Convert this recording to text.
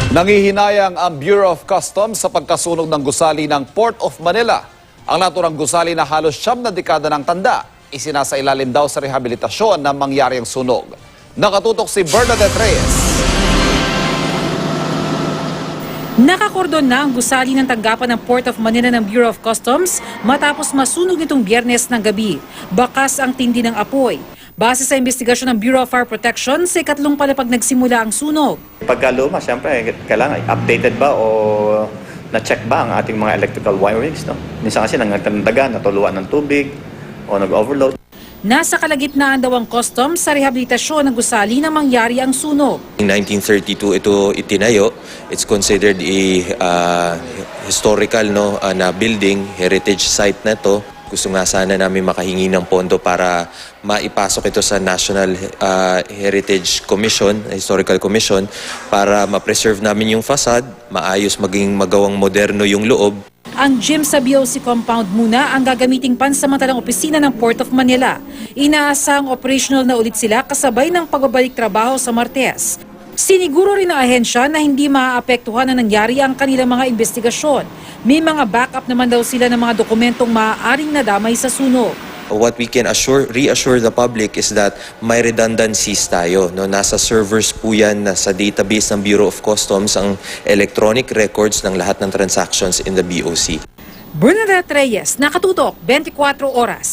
Nangihinayang ang Bureau of Customs sa pagkasunog ng gusali ng Port of Manila. Ang naturang gusali na halos 9 na dekada ng tanda, isinasailalim daw sa rehabilitasyon na mangyari ang sunog. Nakatutok si Bernadette Reyes. Nakakordon na ang gusali ng tanggapan ng Port of Manila ng Bureau of Customs matapos masunog nitong Biyernes ng gabi. Bakas ang tindi ng apoy. Base sa investigasyon ng Bureau of Fire Protection, sa ikatlong palapag nagsimula ang sunog. Pagka luma, siyempre, kailangan updated ba o na-check ba ang ating mga electrical wirings, no? Minsan kasi nangandaga, natuluan ng tubig o nag-overload. Nasa kalagitnaan daw ang customs sa rehabilitasyon ng gusali nang mangyari ang sunog. In 1932 ito itinayo. It's considered a historical na building, heritage site na to. Gusto nga sana namin makahingi ng pondo para maipasok ito sa National Heritage Commission, Historical Commission, para ma-preserve namin yung facade, maayos maging magawang moderno yung loob. Ang gym sa BOC compound muna ang gagamiting pansamantalang opisina ng Port of Manila. Inaasahang operational na ulit sila kasabay ng pagbabalik trabaho sa Martes. Siniguro rin ng ahensya na hindi maaapektuhan na nangyari ang kanilang mga investigasyon. May mga backup naman daw sila ng mga dokumentong maaaring nadamay sa sunog. What we can reassure the public is that may redundancies tayo. No? Nasa servers po yan, nasa database ng Bureau of Customs ang electronic records ng lahat ng transactions in the BOC. Bernadette Reyes, Nakatutok, 24 Oras.